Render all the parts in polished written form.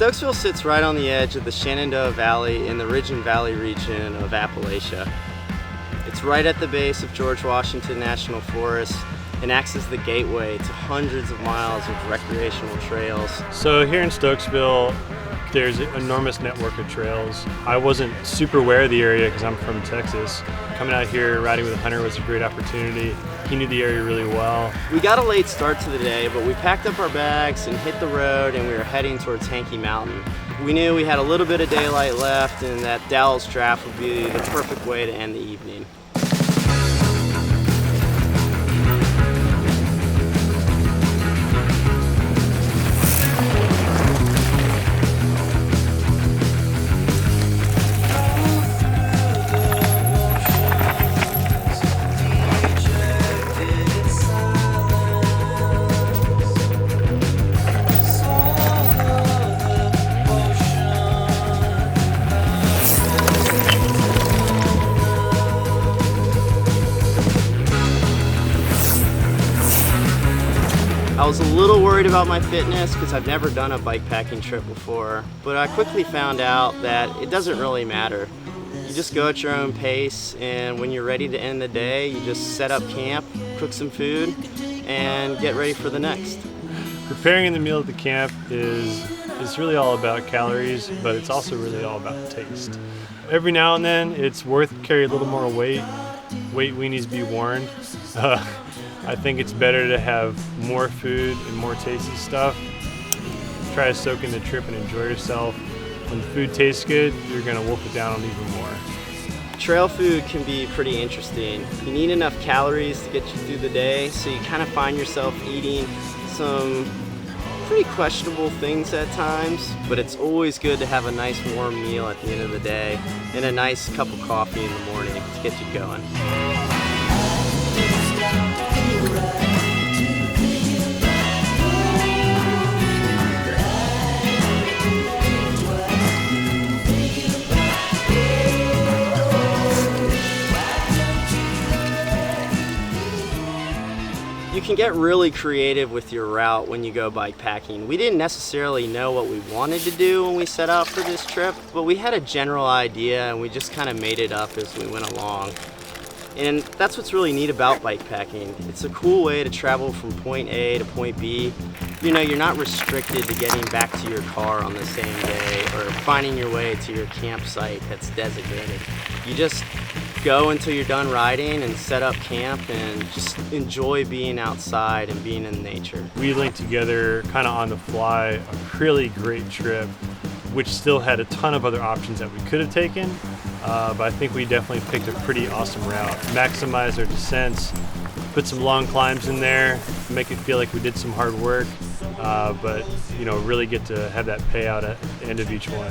Stokesville sits right on the edge of the Shenandoah Valley in the Ridge and Valley region of Appalachia. It's right at the base of George Washington National Forest and acts as the gateway to hundreds of miles of recreational trails. So here in Stokesville, there's an enormous network of trails. I wasn't super aware of the area because I'm from Texas. Coming out here riding with Hunter was a great opportunity. He knew the area really well. We got a late start to the day, but we packed up our bags and hit the road, and we were heading towards Hankey Mountain. We knew we had a little bit of daylight left and that Dallas Draft would be the perfect way to end the evening. I was a little worried about my fitness because I've never done a bikepacking trip before, but I quickly found out that it doesn't really matter. You just go at your own pace, and when you're ready to end the day, you just set up camp, cook some food, and get ready for the next. Preparing the meal at the camp is really all about calories, but it's also really all about taste. Every now and then, it's worth carrying a little more weight. Weight weenies be warned. I think it's better to have more food and more tasty stuff. Try to soak in the trip and enjoy yourself. When the food tastes good, you're gonna wolf it down on even more. Trail food can be pretty interesting. You need enough calories to get you through the day, so you kind of find yourself eating some pretty questionable things at times, but it's always good to have a nice warm meal at the end of the day and a nice cup of coffee in the morning to get you going. You can get really creative with your route when you go bikepacking. We didn't necessarily know what we wanted to do when we set out for this trip, but we had a general idea and we just kind of made it up as we went along. And that's what's really neat about bikepacking. It's a cool way to travel from point A to point B. You know, you're not restricted to getting back to your car on the same day or finding your way to your campsite that's designated. You just go until you're done riding and set up camp and just enjoy being outside and being in nature. We linked together kind of on the fly a really great trip, which still had a ton of other options that we could have taken, but I think we definitely picked a pretty awesome route. Maximize our descents, put some long climbs in there, make it feel like we did some hard work, but you know, really get to have that payout at the end of each one.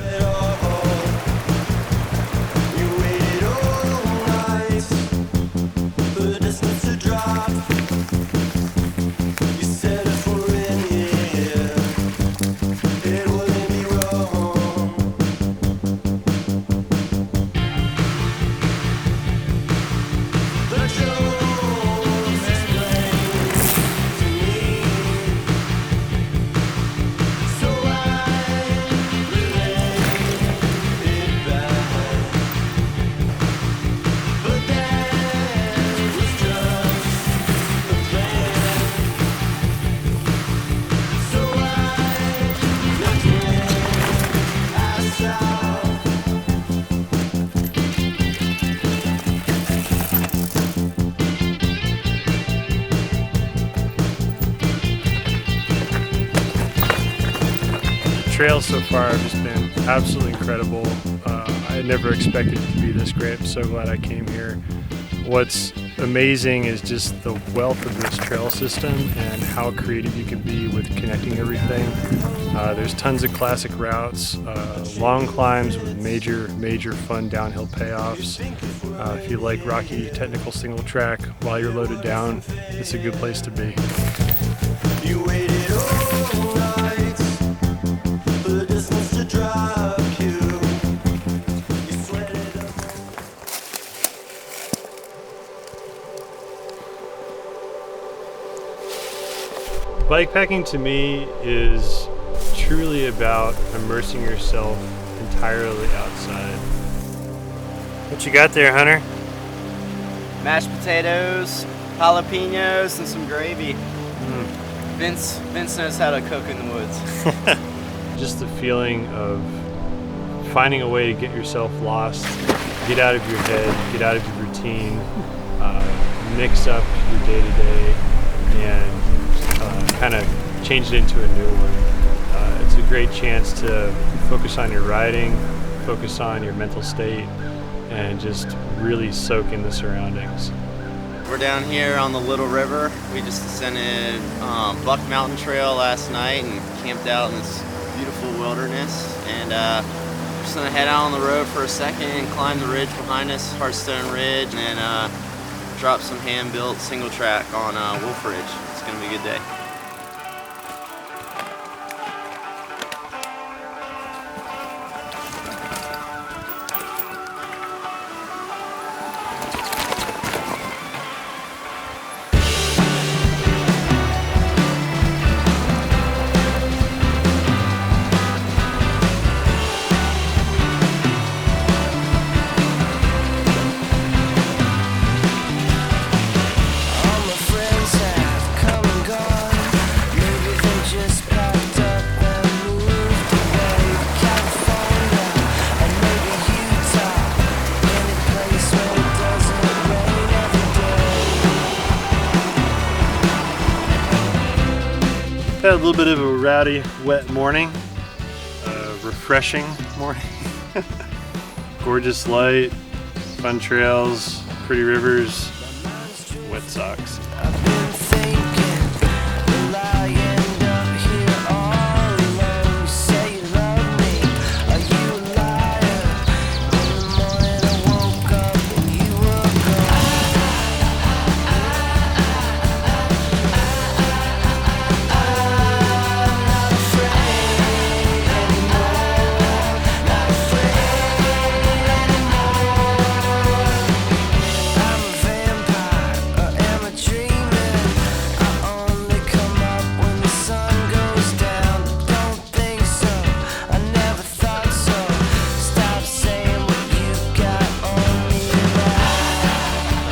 Trails so far have just been absolutely incredible. I never expected it to be this great. I'm so glad I came here. What's amazing is just the wealth of this trail system and how creative you can be with connecting everything. There's tons of classic routes, long climbs with major fun downhill payoffs. If you like rocky technical single track while you're loaded down, it's a good place to be. You waited all night for the distance to drop you. You sweated up. Bikepacking to me is truly about immersing yourself entirely outside. What you got there, Hunter? Mashed potatoes, jalapenos, and some gravy. Vince knows how to cook in the woods. Just the feeling of finding a way to get yourself lost, get out of your head, get out of your routine, mix up your day-to-day, and kind of change it into a new one. It's a great chance to focus on your riding, focus on your mental state, and just really soak in the surroundings. We're down here on the Little River. We just descended Buck Mountain Trail last night and camped out in this beautiful wilderness. And just gonna head out on the road for a second and climb the ridge behind us, Hearthstone Ridge, and then drop some hand-built single track on Wolf Ridge. It's gonna be a good day. Had a little bit of a rowdy, wet morning, refreshing morning. Gorgeous light, fun trails, pretty rivers, wet socks. I've been thinking, will I end up here all alone? You say you love me, are you a liar? In the morning I woke up and you were gone. I'm not afraid anymore, not afraid anymore. I'm a vampire, or am I dreaming? I only come up when the sun goes down. Don't think so, I never thought so. Stop saying what you got on me now.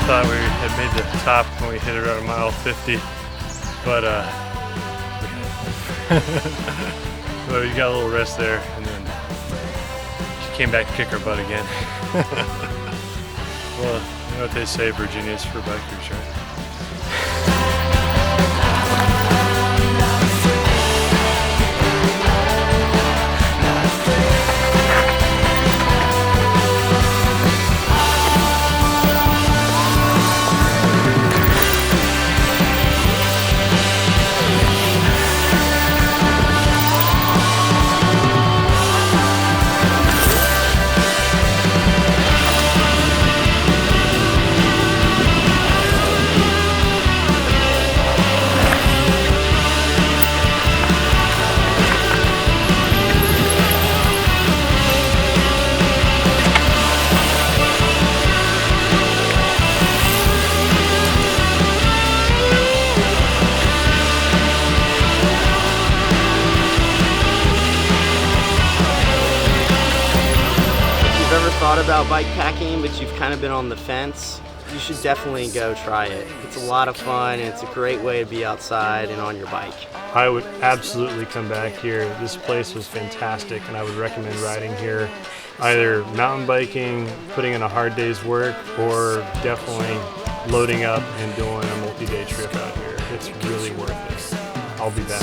Thought we had made the top when we hit around mile 50, but well, you got a little rest there, and then she came back to kick our butt again. Well, you know what they say, Virginia's for bikers, right? If you've ever thought about bike packing, but you've kind of been on the fence, you should definitely go try it. It's a lot of fun, and it's a great way to be outside and on your bike. I would absolutely come back here. This place was fantastic, and I would recommend riding here, either mountain biking, putting in a hard day's work, or definitely loading up and doing a multi-day trip out here. It's really worth it. I'll be back.